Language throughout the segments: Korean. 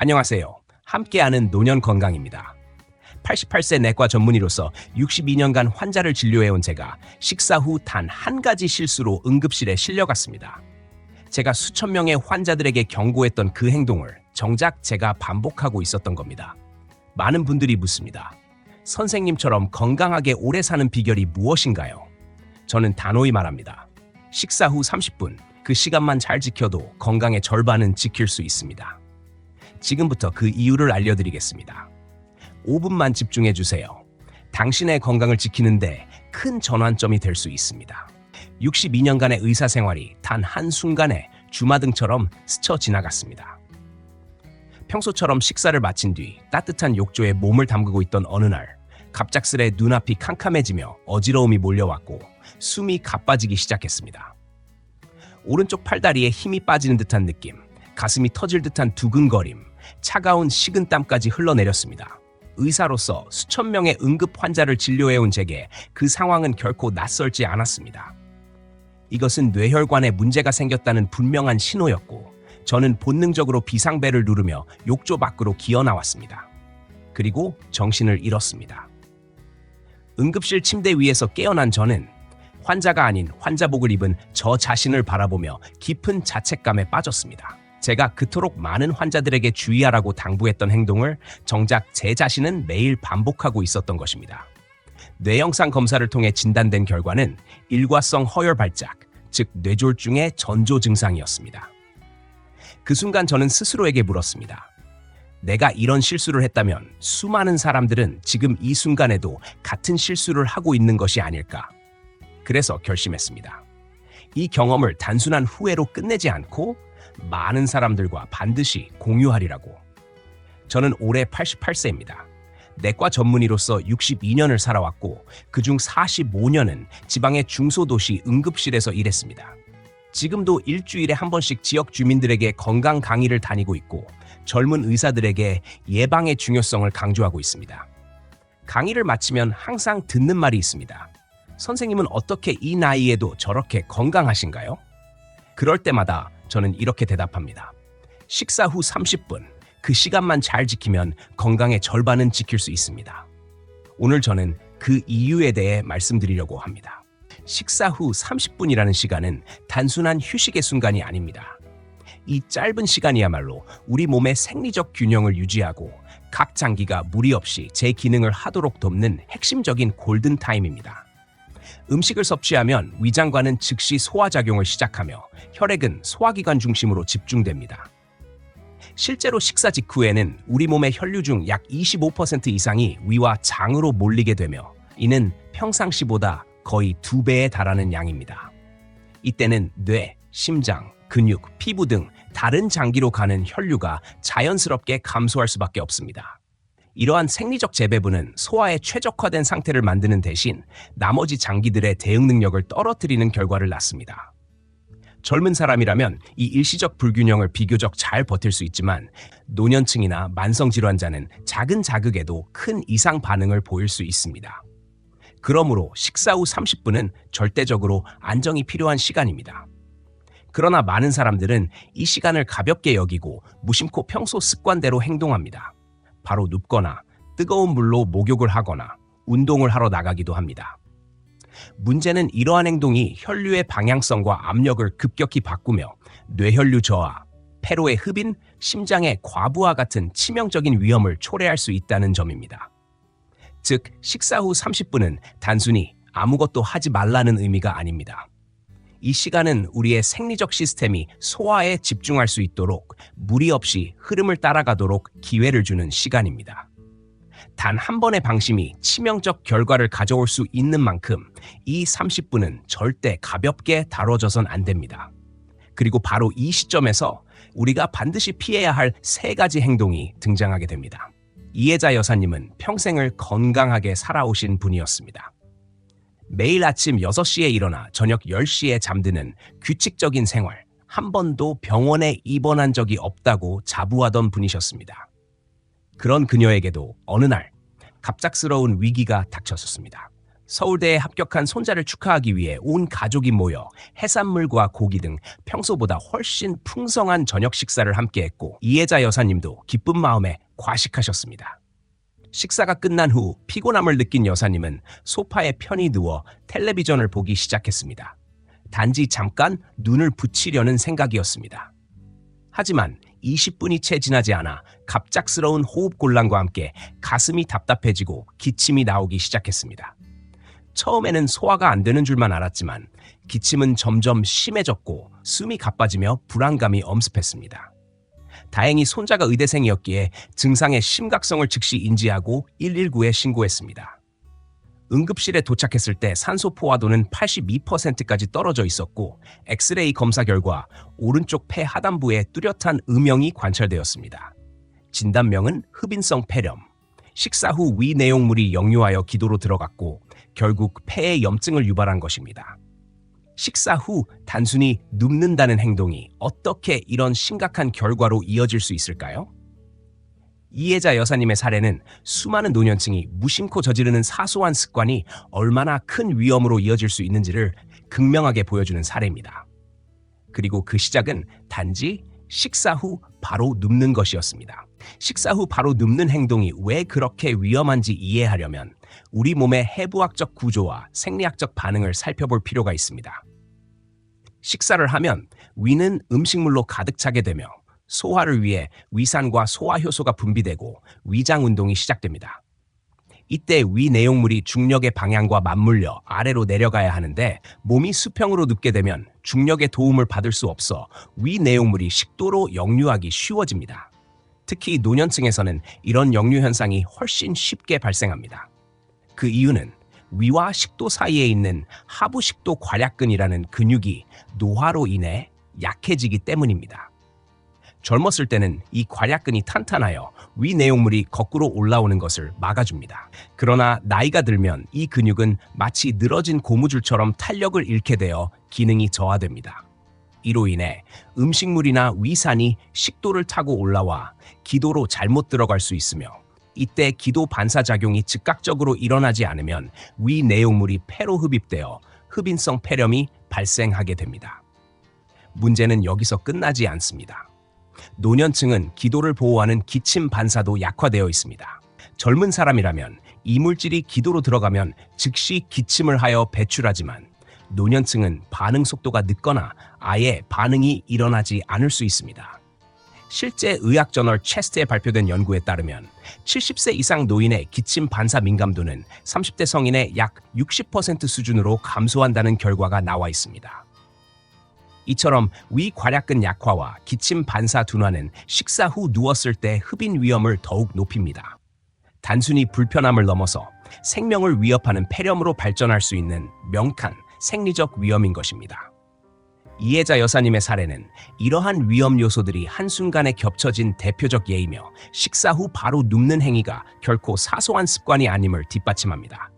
안녕하세요. 함께하는 노년 건강입니다. 88세 내과 전문의로서 62년간 환자를 진료해온 제가 식사 후 단 한 가지 실수로 응급실에 실려갔습니다. 제가 수천 명의 환자들에게 경고했던 그 행동을 정작 제가 반복하고 있었던 겁니다. 많은 분들이 묻습니다. 선생님처럼 건강하게 오래 사는 비결이 무엇인가요? 저는 단호히 말합니다. 식사 후 30분, 그 시간만 잘 지켜도 건강의 절반은 지킬 수 있습니다. 지금부터 그 이유를 알려드리겠습니다. 5분만 집중해 주세요. 당신의 건강을 지키는데 큰 전환점이 될 수 있습니다. 62년간의 의사 생활이 단 한순간에 주마등처럼 스쳐 지나갔습니다. 평소처럼 식사를 마친 뒤 따뜻한 욕조에 몸을 담그고 있던 어느 날, 갑작스레 눈앞이 캄캄해지며 어지러움이 몰려왔고 숨이 가빠지기 시작했습니다. 오른쪽 팔다리에 힘이 빠지는 듯한 느낌, 가슴이 터질 듯한 두근거림, 차가운 식은땀까지 흘러내렸습니다. 의사로서 수천 명의 응급 환자를 진료해온 제게 그 상황은 결코 낯설지 않았습니다. 이것은 뇌혈관에 문제가 생겼다는 분명한 신호였고, 저는 본능적으로 비상벨을 누르며 욕조 밖으로 기어 나왔습니다. 그리고 정신을 잃었습니다. 응급실 침대 위에서 깨어난 저는 환자가 아닌 환자복을 입은 저 자신을 바라보며 깊은 자책감에 빠졌습니다. 제가 그토록 많은 환자들에게 주의하라고 당부했던 행동을 정작 제 자신은 매일 반복하고 있었던 것입니다. 뇌영상 검사를 통해 진단된 결과는 일과성 허혈 발작, 즉 뇌졸중의 전조 증상이었습니다. 그 순간 저는 스스로에게 물었습니다. 내가 이런 실수를 했다면 수많은 사람들은 지금 이 순간에도 같은 실수를 하고 있는 것이 아닐까? 그래서 결심했습니다. 이 경험을 단순한 후회로 끝내지 않고 많은 사람들과 반드시 공유하리라고. 저는 올해 88세입니다. 내과 전문의로서 62년을 살아왔고 그중 45년은 지방의 중소도시 응급실에서 일했습니다. 지금도 일주일에 한 번씩 지역 주민들에게 건강 강의를 다니고 있고 젊은 의사들에게 예방의 중요성을 강조하고 있습니다. 강의를 마치면 항상 듣는 말이 있습니다. 선생님은 어떻게 이 나이에도 저렇게 건강하신가요? 그럴 때마다 저는 이렇게 대답합니다. 식사 후 30분, 그 시간만 잘 지키면 건강의 절반은 지킬 수 있습니다. 오늘 저는 그 이유에 대해 말씀드리려고 합니다. 식사 후 30분이라는 시간은 단순한 휴식의 순간이 아닙니다. 이 짧은 시간이야말로 우리 몸의 생리적 균형을 유지하고 각 장기가 무리 없이 제 기능을 하도록 돕는 핵심적인 골든타임입니다. 음식을 섭취하면 위장관은 즉시 소화작용을 시작하며 혈액은 소화기관 중심으로 집중됩니다. 실제로 식사 직후에는 우리 몸의 혈류 중 약 25% 이상이 위와 장으로 몰리게 되며 이는 평상시보다 거의 2배에 달하는 양입니다. 이때는 뇌, 심장, 근육, 피부 등 다른 장기로 가는 혈류가 자연스럽게 감소할 수밖에 없습니다. 이러한 생리적 재배분은 소화에 최적화된 상태를 만드는 대신 나머지 장기들의 대응 능력을 떨어뜨리는 결과를 낳습니다. 젊은 사람이라면 이 일시적 불균형을 비교적 잘 버틸 수 있지만 노년층이나 만성질환자는 작은 자극에도 큰 이상 반응을 보일 수 있습니다. 그러므로 식사 후 30분은 절대적으로 안정이 필요한 시간입니다. 그러나 많은 사람들은 이 시간을 가볍게 여기고 무심코 평소 습관대로 행동합니다. 바로 눕거나 뜨거운 물로 목욕을 하거나 운동을 하러 나가기도 합니다. 문제는 이러한 행동이 혈류의 방향성과 압력을 급격히 바꾸며 뇌혈류 저하, 폐로의 흡인, 심장의 과부하 같은 치명적인 위험을 초래할 수 있다는 점입니다. 즉, 식사 후 30분은 단순히 아무것도 하지 말라는 의미가 아닙니다. 이 시간은 우리의 생리적 시스템이 소화에 집중할 수 있도록 무리 없이 흐름을 따라가도록 기회를 주는 시간입니다. 단 한 번의 방심이 치명적 결과를 가져올 수 있는 만큼 이 30분은 절대 가볍게 다뤄져선 안 됩니다. 그리고 바로 이 시점에서 우리가 반드시 피해야 할 3가지 행동이 등장하게 됩니다. 이혜자 여사님은 평생을 건강하게 살아오신 분이었습니다. 매일 아침 6시에 일어나 저녁 10시에 잠드는 규칙적인 생활, 한 번도 병원에 입원한 적이 없다고 자부하던 분이셨습니다. 그런 그녀에게도 어느 날 갑작스러운 위기가 닥쳤었습니다. 서울대에 합격한 손자를 축하하기 위해 온 가족이 모여 해산물과 고기 등 평소보다 훨씬 풍성한 저녁 식사를 함께했고 이혜자 여사님도 기쁜 마음에 과식하셨습니다. 식사가 끝난 후 피곤함을 느낀 여사님은 소파에 편히 누워 텔레비전을 보기 시작했습니다. 단지 잠깐 눈을 붙이려는 생각이었습니다. 하지만 20분이 채 지나지 않아 갑작스러운 호흡곤란과 함께 가슴이 답답해지고 기침이 나오기 시작했습니다. 처음에는 소화가 안 되는 줄만 알았지만 기침은 점점 심해졌고 숨이 가빠지며 불안감이 엄습했습니다. 다행히 손자가 의대생이었기에 증상의 심각성을 즉시 인지하고 119에 신고했습니다. 응급실에 도착했을 때 산소 포화도는 82%까지 떨어져 있었고 엑스레이 검사 결과 오른쪽 폐 하단부에 뚜렷한 음영이 관찰되었습니다. 진단명은 흡인성 폐렴. 식사 후 위 내용물이 역류하여 기도로 들어갔고 결국 폐에 염증을 유발한 것입니다. 식사 후 단순히 눕는다는 행동이 어떻게 이런 심각한 결과로 이어질 수 있을까요? 이혜자 여사님의 사례는 수많은 노년층이 무심코 저지르는 사소한 습관이 얼마나 큰 위험으로 이어질 수 있는지를 극명하게 보여주는 사례입니다. 그리고 그 시작은 단지 식사 후 바로 눕는 것이었습니다. 식사 후 바로 눕는 행동이 왜 그렇게 위험한지 이해하려면 우리 몸의 해부학적 구조와 생리학적 반응을 살펴볼 필요가 있습니다. 식사를 하면 위는 음식물로 가득 차게 되며 소화를 위해 위산과 소화효소가 분비되고 위장 운동이 시작됩니다. 이때 위 내용물이 중력의 방향과 맞물려 아래로 내려가야 하는데 몸이 수평으로 눕게 되면 중력의 도움을 받을 수 없어 위 내용물이 식도로 역류하기 쉬워집니다. 특히 노년층에서는 이런 역류 현상이 훨씬 쉽게 발생합니다. 그 이유는 위와 식도 사이에 있는 하부식도 괄약근이라는 근육이 노화로 인해 약해지기 때문입니다. 젊었을 때는 이 괄약근이 탄탄하여 위 내용물이 거꾸로 올라오는 것을 막아줍니다. 그러나 나이가 들면 이 근육은 마치 늘어진 고무줄처럼 탄력을 잃게 되어 기능이 저하됩니다. 이로 인해 음식물이나 위산이 식도를 타고 올라와 기도로 잘못 들어갈 수 있으며 이때 기도 반사작용이 즉각적으로 일어나지 않으면 위 내용물이 폐로 흡입되어 흡인성 폐렴이 발생하게 됩니다. 문제는 여기서 끝나지 않습니다. 노년층은 기도를 보호하는 기침 반사도 약화되어 있습니다. 젊은 사람이라면 이물질이 기도로 들어가면 즉시 기침을 하여 배출하지만 노년층은 반응 속도가 늦거나 아예 반응이 일어나지 않을 수 있습니다. 실제 의학저널 체스트에 발표된 연구에 따르면 70세 이상 노인의 기침 반사 민감도는 30대 성인의 약 60% 수준으로 감소한다는 결과가 나와 있습니다. 이처럼 위 괄약근 약화와 기침 반사 둔화는 식사 후 누웠을 때 흡인 위험을 더욱 높입니다. 단순히 불편함을 넘어서 생명을 위협하는 폐렴으로 발전할 수 있는 명확한 생리적 위험인 것입니다. 이혜자 여사님의 사례는 이러한 위험 요소들이 한순간에 겹쳐진 대표적 예이며 식사 후 바로 눕는 행위가 결코 사소한 습관이 아님을 뒷받침합니다.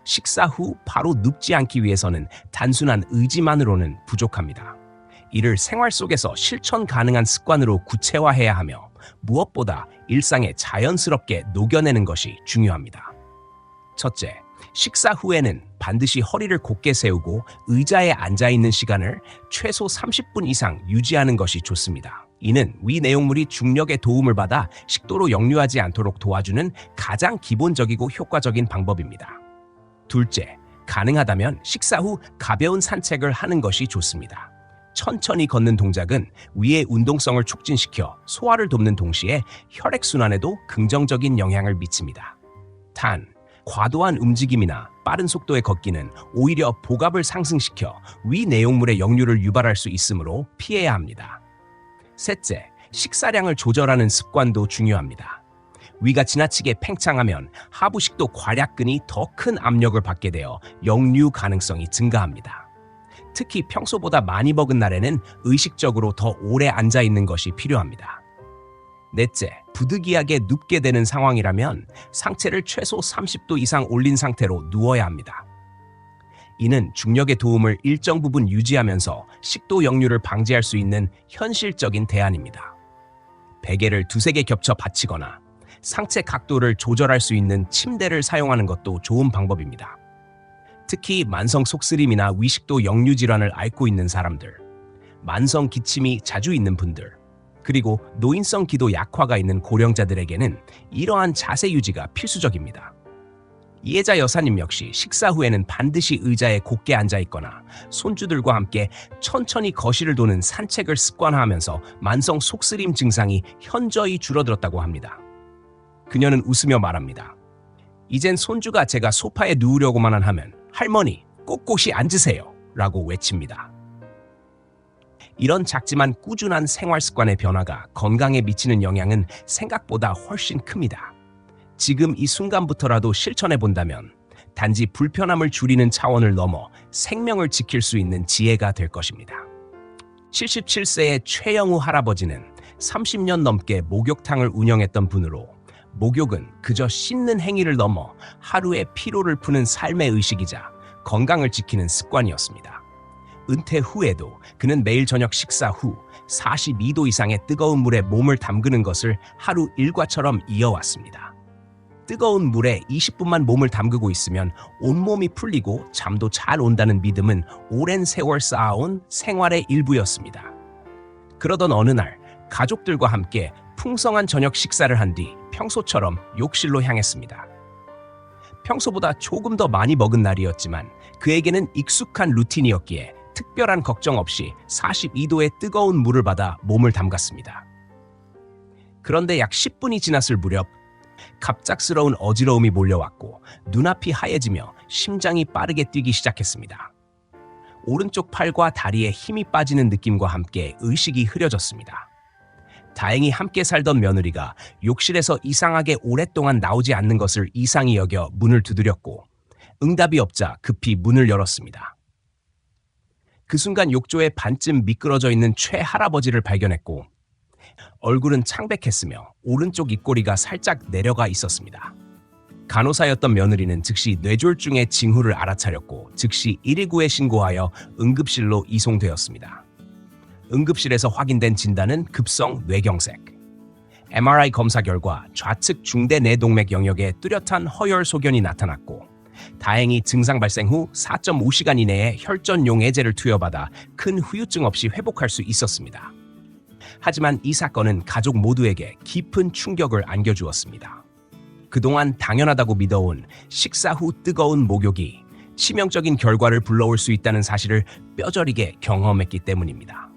식사 후 바로 눕지 않기 위해서는 단순한 의지만으로는 부족합니다. 이를 생활 속에서 실천 가능한 습관으로 구체화해야 하며 무엇보다 일상에 자연스럽게 녹여내는 것이 중요합니다. 첫째, 식사 후에는 반드시 허리를 곧게 세우고 의자에 앉아있는 시간을 최소 30분 이상 유지하는 것이 좋습니다. 이는 위 내용물이 중력의 도움을 받아 식도로 역류하지 않도록 도와주는 가장 기본적이고 효과적인 방법입니다. 둘째, 가능하다면 식사 후 가벼운 산책을 하는 것이 좋습니다. 천천히 걷는 동작은 위의 운동성을 촉진시켜 소화를 돕는 동시에 혈액순환에도 긍정적인 영향을 미칩니다. 단, 과도한 움직임이나 빠른 속도의 걷기는 오히려 복압을 상승시켜 위 내용물의 역류를 유발할 수 있으므로 피해야 합니다. 셋째, 식사량을 조절하는 습관도 중요합니다. 위가 지나치게 팽창하면 하부식도 괄약근이 더 큰 압력을 받게 되어 역류 가능성이 증가합니다. 특히 평소보다 많이 먹은 날에는 의식적으로 더 오래 앉아있는 것이 필요합니다. 넷째, 부득이하게 눕게 되는 상황이라면 상체를 최소 30도 이상 올린 상태로 누워야 합니다. 이는 중력의 도움을 일정 부분 유지하면서 식도 역류를 방지할 수 있는 현실적인 대안입니다. 베개를 두세 개 겹쳐 받치거나 상체 각도를 조절할 수 있는 침대를 사용하는 것도 좋은 방법입니다. 특히 만성 속쓰림이나 위식도 역류 질환을 앓고 있는 사람들, 만성 기침이 자주 있는 분들, 그리고 노인성 기도 약화가 있는 고령자들에게는 이러한 자세 유지가 필수적입니다. 이혜자 여사님 역시 식사 후에는 반드시 의자에 곧게 앉아 있거나 손주들과 함께 천천히 거실을 도는 산책을 습관화하면서 만성 속쓰림 증상이 현저히 줄어들었다고 합니다. 그녀는 웃으며 말합니다. 이젠 손주가 제가 소파에 누우려고만 하면 할머니, 꼿꼿이 앉으세요 라고 외칩니다. 이런 작지만 꾸준한 생활 습관의 변화가 건강에 미치는 영향은 생각보다 훨씬 큽니다. 지금 이 순간부터라도 실천해 본다면 단지 불편함을 줄이는 차원을 넘어 생명을 지킬 수 있는 지혜가 될 것입니다. 77세의 최영우 할아버지는 30년 넘게 목욕탕을 운영했던 분으로 목욕은 그저 씻는 행위를 넘어 하루의 피로를 푸는 삶의 의식이자 건강을 지키는 습관이었습니다. 은퇴 후에도 그는 매일 저녁 식사 후 42도 이상의 뜨거운 물에 몸을 담그는 것을 하루 일과처럼 이어왔습니다. 뜨거운 물에 20분만 몸을 담그고 있으면 온몸이 풀리고 잠도 잘 온다는 믿음은 오랜 세월 쌓아온 생활의 일부였습니다. 그러던 어느 날 가족들과 함께 풍성한 저녁 식사를 한 뒤 평소처럼 욕실로 향했습니다. 평소보다 조금 더 많이 먹은 날이었지만 그에게는 익숙한 루틴이었기에 특별한 걱정 없이 42도의 뜨거운 물을 받아 몸을 담갔습니다. 그런데 약 10분이 지났을 무렵 갑작스러운 어지러움이 몰려왔고 눈앞이 하얘지며 심장이 빠르게 뛰기 시작했습니다. 오른쪽 팔과 다리에 힘이 빠지는 느낌과 함께 의식이 흐려졌습니다. 다행히 함께 살던 며느리가 욕실에서 이상하게 오랫동안 나오지 않는 것을 이상히 여겨 문을 두드렸고 응답이 없자 급히 문을 열었습니다. 그 순간 욕조에 반쯤 미끄러져 있는 최 할아버지를 발견했고 얼굴은 창백했으며 오른쪽 입꼬리가 살짝 내려가 있었습니다. 간호사였던 며느리는 즉시 뇌졸중의 징후를 알아차렸고 즉시 119에 신고하여 응급실로 이송되었습니다. 응급실에서 확인된 진단은 급성 뇌경색. MRI 검사 결과 좌측 중대 뇌동맥 영역에 뚜렷한 허혈 소견이 나타났고 다행히 증상 발생 후 4.5시간 이내에 혈전 용해제를 투여받아 큰 후유증 없이 회복할 수 있었습니다. 하지만 이 사건은 가족 모두에게 깊은 충격을 안겨주었습니다. 그동안 당연하다고 믿어온 식사 후 뜨거운 목욕이 치명적인 결과를 불러올 수 있다는 사실을 뼈저리게 경험했기 때문입니다.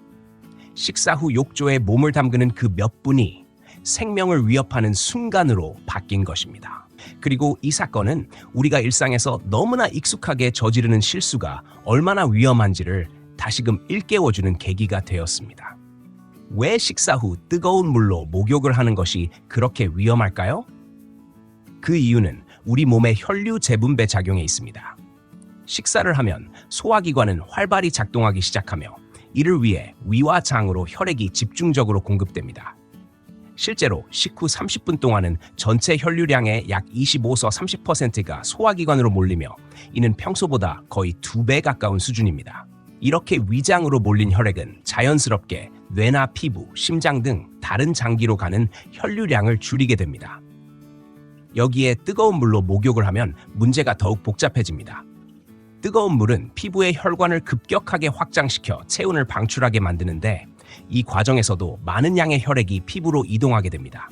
식사 후 욕조에 몸을 담그는 그 몇 분이 생명을 위협하는 순간으로 바뀐 것입니다. 그리고 이 사건은 우리가 일상에서 너무나 익숙하게 저지르는 실수가 얼마나 위험한지를 다시금 일깨워주는 계기가 되었습니다. 왜 식사 후 뜨거운 물로 목욕을 하는 것이 그렇게 위험할까요? 그 이유는 우리 몸의 혈류 재분배 작용에 있습니다. 식사를 하면 소화기관은 활발히 작동하기 시작하며 이를 위해 위와 장으로 혈액이 집중적으로 공급됩니다. 실제로 식후 30분 동안은 전체 혈류량의 약 25에서 30%가 소화기관으로 몰리며 이는 평소보다 거의 2배 가까운 수준입니다. 이렇게 위장으로 몰린 혈액은 자연스럽게 뇌나 피부, 심장 등 다른 장기로 가는 혈류량을 줄이게 됩니다. 여기에 뜨거운 물로 목욕을 하면 문제가 더욱 복잡해집니다. 뜨거운 물은 피부의 혈관을 급격하게 확장시켜 체온을 방출하게 만드는데 이 과정에서도 많은 양의 혈액이 피부로 이동하게 됩니다.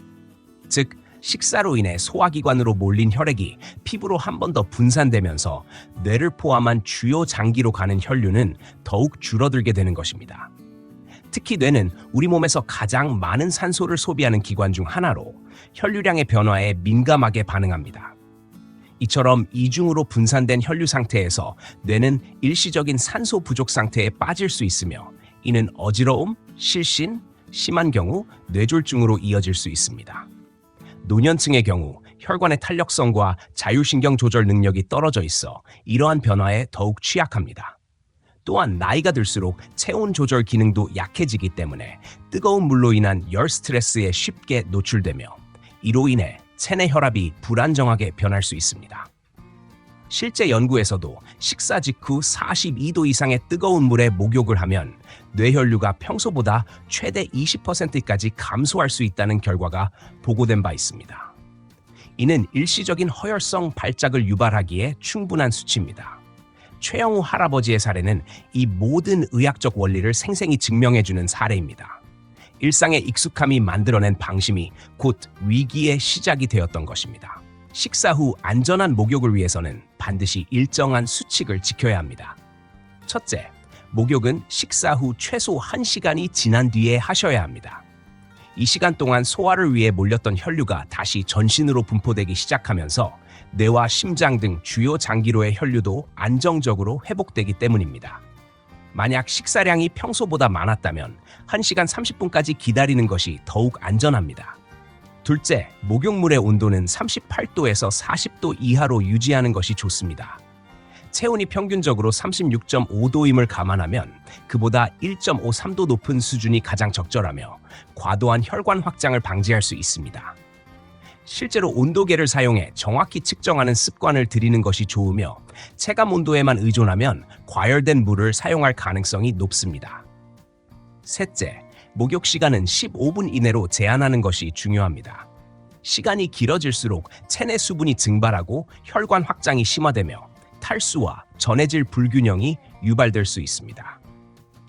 즉, 식사로 인해 소화기관으로 몰린 혈액이 피부로 한 번 더 분산되면서 뇌를 포함한 주요 장기로 가는 혈류는 더욱 줄어들게 되는 것입니다. 특히 뇌는 우리 몸에서 가장 많은 산소를 소비하는 기관 중 하나로 혈류량의 변화에 민감하게 반응합니다. 이처럼 이중으로 분산된 혈류 상태에서 뇌는 일시적인 산소 부족 상태에 빠질 수 있으며 이는 어지러움, 실신, 심한 경우 뇌졸중으로 이어질 수 있습니다. 노년층의 경우 혈관의 탄력성과 자율신경 조절 능력이 떨어져 있어 이러한 변화에 더욱 취약합니다. 또한 나이가 들수록 체온 조절 기능도 약해지기 때문에 뜨거운 물로 인한 열 스트레스에 쉽게 노출되며 이로 인해 체내 혈압이 불안정하게 변할 수 있습니다. 실제 연구에서도 식사 직후 42도 이상의 뜨거운 물에 목욕을 하면 뇌혈류가 평소보다 최대 20%까지 감소할 수 있다는 결과가 보고된 바 있습니다. 이는 일시적인 허혈성 발작을 유발하기에 충분한 수치입니다. 최영우 할아버지의 사례는 이 모든 의학적 원리를 생생히 증명해주는 사례입니다. 일상의 익숙함이 만들어낸 방심이 곧 위기의 시작이 되었던 것입니다. 식사 후 안전한 목욕을 위해서는 반드시 일정한 수칙을 지켜야 합니다. 첫째, 목욕은 식사 후 최소 1시간이 지난 뒤에 하셔야 합니다. 이 시간 동안 소화를 위해 몰렸던 혈류가 다시 전신으로 분포되기 시작하면서 뇌와 심장 등 주요 장기로의 혈류도 안정적으로 회복되기 때문입니다. 만약 식사량이 평소보다 많았다면 1시간 30분까지 기다리는 것이 더욱 안전합니다. 둘째, 목욕물의 온도는 38도에서 40도 이하로 유지하는 것이 좋습니다. 체온이 평균적으로 36.5도임을 감안하면 그보다 1.53도 높은 수준이 가장 적절하며 과도한 혈관 확장을 방지할 수 있습니다. 실제로 온도계를 사용해 정확히 측정하는 습관을 들이는 것이 좋으며 체감 온도에만 의존하면 과열된 물을 사용할 가능성이 높습니다. 셋째, 목욕 시간은 15분 이내로 제한하는 것이 중요합니다. 시간이 길어질수록 체내 수분이 증발하고 혈관 확장이 심화되며 탈수와 전해질 불균형이 유발될 수 있습니다.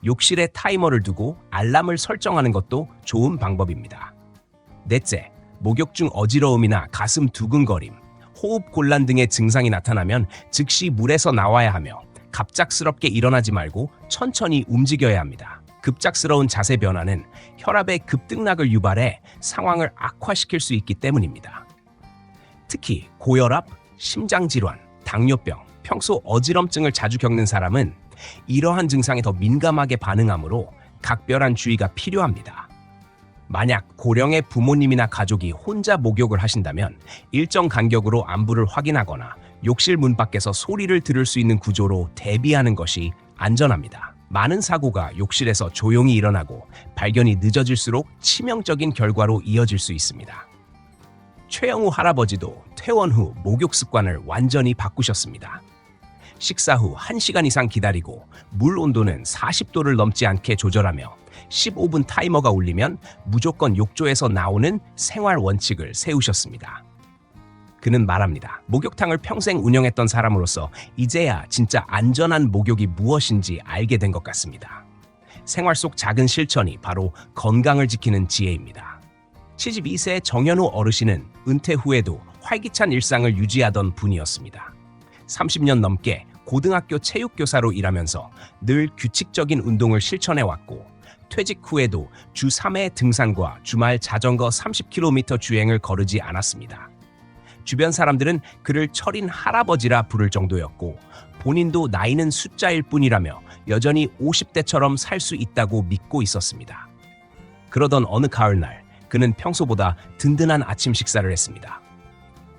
욕실에 타이머를 두고 알람을 설정하는 것도 좋은 방법입니다. 넷째, 목욕 중 어지러움이나 가슴 두근거림, 호흡 곤란 등의 증상이 나타나면 즉시 물에서 나와야 하며 갑작스럽게 일어나지 말고 천천히 움직여야 합니다. 급작스러운 자세 변화는 혈압의 급등락을 유발해 상황을 악화시킬 수 있기 때문입니다. 특히 고혈압, 심장질환, 당뇨병, 평소 어지럼증을 자주 겪는 사람은 이러한 증상에 더 민감하게 반응하므로 각별한 주의가 필요합니다. 만약 고령의 부모님이나 가족이 혼자 목욕을 하신다면 일정 간격으로 안부를 확인하거나 욕실 문 밖에서 소리를 들을 수 있는 구조로 대비하는 것이 안전합니다. 많은 사고가 욕실에서 조용히 일어나고 발견이 늦어질수록 치명적인 결과로 이어질 수 있습니다. 최영우 할아버지도 퇴원 후 목욕 습관을 완전히 바꾸셨습니다. 식사 후 1시간 이상 기다리고 물 온도는 40도를 넘지 않게 조절하며 15분 타이머가 울리면 무조건 욕조에서 나오는 생활 원칙을 세우셨습니다. 그는 말합니다. 목욕탕을 평생 운영했던 사람으로서 이제야 진짜 안전한 목욕이 무엇인지 알게 된 것 같습니다. 생활 속 작은 실천이 바로 건강을 지키는 지혜입니다. 72세 정현우 어르신은 은퇴 후에도 활기찬 일상을 유지하던 분이었습니다. 30년 넘게 고등학교 체육교사로 일하면서 늘 규칙적인 운동을 실천해왔고 퇴직 후에도 주 3회 등산과 주말 자전거 30km 주행을 거르지 않았습니다. 주변 사람들은 그를 철인 할아버지라 부를 정도였고 본인도 나이는 숫자일 뿐이라며 여전히 50대처럼 살 수 있다고 믿고 있었습니다. 그러던 어느 가을날 그는 평소보다 든든한 아침 식사를 했습니다.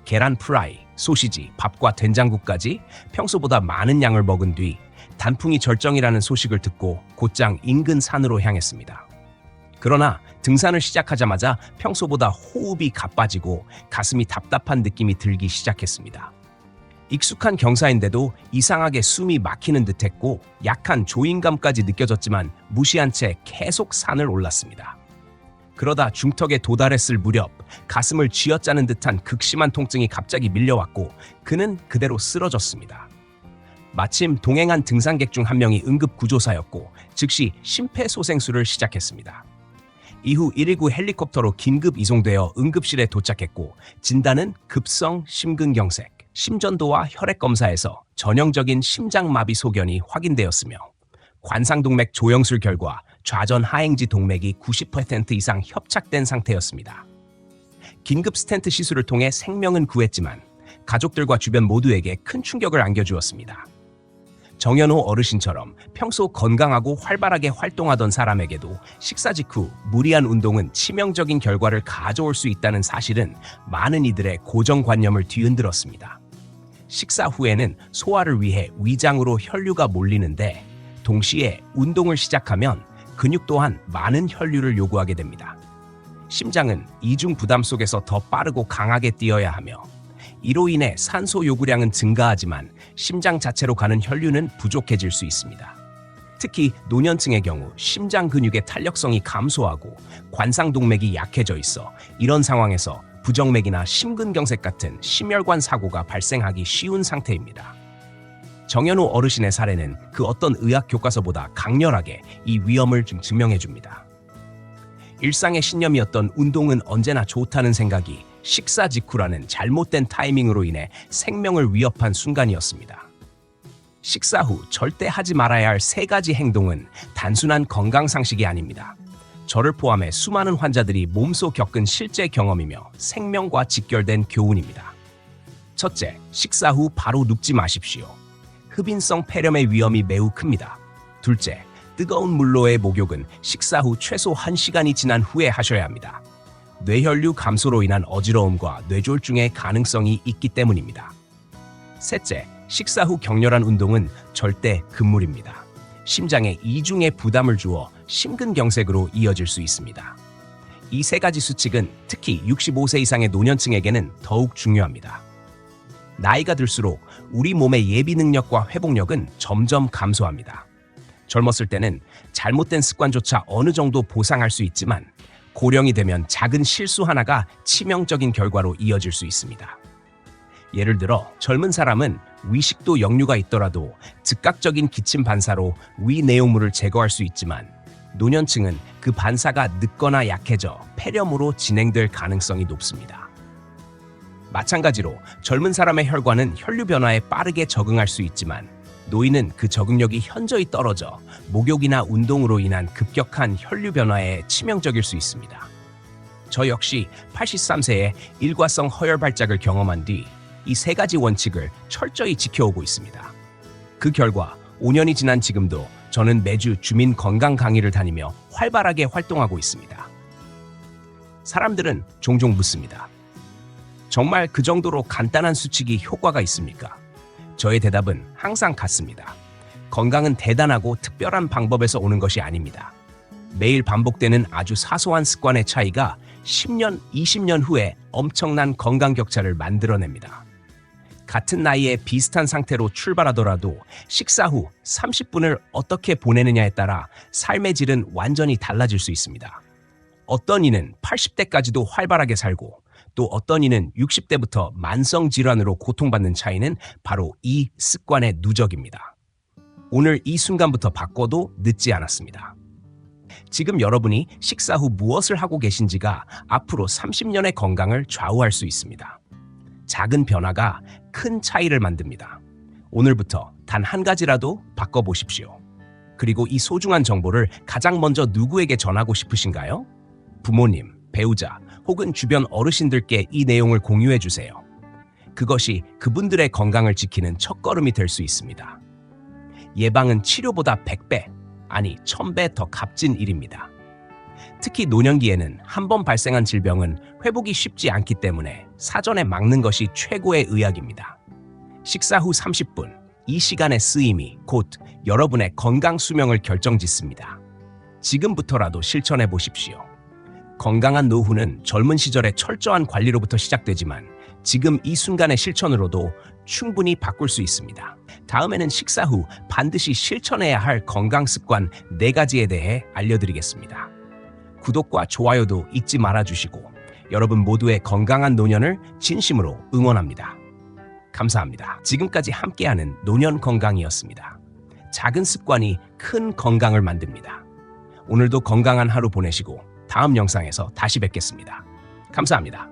계란 프라이, 소시지, 밥과 된장국까지 평소보다 많은 양을 먹은 뒤 단풍이 절정이라는 소식을 듣고 곧장 인근 산으로 향했습니다. 그러나 등산을 시작하자마자 평소보다 호흡이 가빠지고 가슴이 답답한 느낌이 들기 시작했습니다. 익숙한 경사인데도 이상하게 숨이 막히는 듯했고 약한 조인감까지 느껴졌지만 무시한 채 계속 산을 올랐습니다. 그러다 중턱에 도달했을 무렵 가슴을 쥐어짜는 듯한 극심한 통증이 갑자기 밀려왔고 그는 그대로 쓰러졌습니다. 마침 동행한 등산객 중 한 명이 응급구조사였고 즉시 심폐소생술을 시작했습니다. 이후 119 헬리콥터로 긴급 이송되어 응급실에 도착했고 진단은 급성 심근경색, 심전도와 혈액 검사에서 전형적인 심장마비 소견이 확인되었으며 관상동맥 조영술 결과 좌전 하행지 동맥이 90% 이상 협착된 상태였습니다. 긴급 스텐트 시술을 통해 생명은 구했지만 가족들과 주변 모두에게 큰 충격을 안겨주었습니다. 정현호 어르신처럼 평소 건강하고 활발하게 활동하던 사람에게도 식사 직후 무리한 운동은 치명적인 결과를 가져올 수 있다는 사실은 많은 이들의 고정관념을 뒤흔들었습니다. 식사 후에는 소화를 위해 위장으로 혈류가 몰리는데 동시에 운동을 시작하면 근육 또한 많은 혈류를 요구하게 됩니다. 심장은 이중 부담 속에서 더 빠르고 강하게 뛰어야 하며 이로 인해 산소 요구량은 증가하지만 심장 자체로 가는 혈류는 부족해질 수 있습니다. 특히 노년층의 경우 심장 근육의 탄력성이 감소하고 관상동맥이 약해져 있어 이런 상황에서 부정맥이나 심근경색 같은 심혈관 사고가 발생하기 쉬운 상태입니다. 정현우 어르신의 사례는 그 어떤 의학 교과서보다 강렬하게 이 위험을 증명해줍니다. 일상의 신념이었던 운동은 언제나 좋다는 생각이 식사 직후라는 잘못된 타이밍으로 인해 생명을 위협한 순간이었습니다. 식사 후 절대 하지 말아야 할 3가지 행동은 단순한 건강 상식이 아닙니다. 저를 포함해 수많은 환자들이 몸소 겪은 실제 경험이며 생명과 직결된 교훈입니다. 첫째, 식사 후 바로 눕지 마십시오. 흡인성 폐렴의 위험이 매우 큽니다. 둘째, 뜨거운 물로의 목욕은 식사 후 최소 1시간이 지난 후에 하셔야 합니다. 뇌혈류 감소로 인한 어지러움과 뇌졸중의 가능성이 있기 때문입니다. 셋째, 식사 후 격렬한 운동은 절대 금물입니다. 심장에 이중의 부담을 주어 심근경색으로 이어질 수 있습니다. 이 3가지 수칙은 특히 65세 이상의 노년층에게는 더욱 중요합니다. 나이가 들수록 우리 몸의 예비 능력과 회복력은 점점 감소합니다. 젊었을 때는 잘못된 습관조차 어느 정도 보상할 수 있지만 고령이 되면 작은 실수 하나가 치명적인 결과로 이어질 수 있습니다. 예를 들어 젊은 사람은 위식도 역류가 있더라도 즉각적인 기침 반사로 위 내용물을 제거할 수 있지만 노년층은 그 반사가 늦거나 약해져 폐렴으로 진행될 가능성이 높습니다. 마찬가지로 젊은 사람의 혈관은 혈류 변화에 빠르게 적응할 수 있지만 노인은 그 적응력이 현저히 떨어져 목욕이나 운동으로 인한 급격한 혈류 변화에 치명적일 수 있습니다. 저 역시 83세에 일과성 허혈 발작을 경험한 뒤 이 3가지 원칙을 철저히 지켜오고 있습니다. 그 결과 5년이 지난 지금도 저는 매주 주민 건강 강의를 다니며 활발하게 활동하고 있습니다. 사람들은 종종 묻습니다. 정말 그 정도로 간단한 수칙이 효과가 있습니까? 저의 대답은 항상 같습니다. 건강은 대단하고 특별한 방법에서 오는 것이 아닙니다. 매일 반복되는 아주 사소한 습관의 차이가 10년, 20년 후에 엄청난 건강 격차를 만들어냅니다. 같은 나이에 비슷한 상태로 출발하더라도 식사 후 30분을 어떻게 보내느냐에 따라 삶의 질은 완전히 달라질 수 있습니다. 어떤 이는 80대까지도 활발하게 살고 또 어떤 이는 60대부터 만성 질환으로 고통받는 차이는 바로 이 습관의 누적입니다. 오늘 이 순간부터 바꿔도 늦지 않았습니다. 지금 여러분이 식사 후 무엇을 하고 계신지가 앞으로 30년의 건강을 좌우할 수 있습니다. 작은 변화가 큰 차이를 만듭니다. 오늘부터 단 한 가지라도 바꿔보십시오. 그리고 이 소중한 정보를 가장 먼저 누구에게 전하고 싶으신가요? 부모님, 배우자, 혹은 주변 어르신들께 이 내용을 공유해 주세요. 그것이 그분들의 건강을 지키는 첫걸음이 될 수 있습니다. 예방은 치료보다 100배, 아니 1000배 더 값진 일입니다. 특히 노년기에는 한 번 발생한 질병은 회복이 쉽지 않기 때문에 사전에 막는 것이 최고의 의학입니다. 식사 후 30분, 이 시간의 쓰임이 곧 여러분의 건강 수명을 결정짓습니다. 지금부터라도 실천해 보십시오. 건강한 노후는 젊은 시절의 철저한 관리로부터 시작되지만 지금 이 순간의 실천으로도 충분히 바꿀 수 있습니다. 다음에는 식사 후 반드시 실천해야 할 건강 습관 4가지에 대해 알려드리겠습니다. 구독과 좋아요도 잊지 말아주시고 여러분 모두의 건강한 노년을 진심으로 응원합니다. 감사합니다. 지금까지 함께하는 노년 건강이었습니다. 작은 습관이 큰 건강을 만듭니다. 오늘도 건강한 하루 보내시고 다음 영상에서 다시 뵙겠습니다. 감사합니다.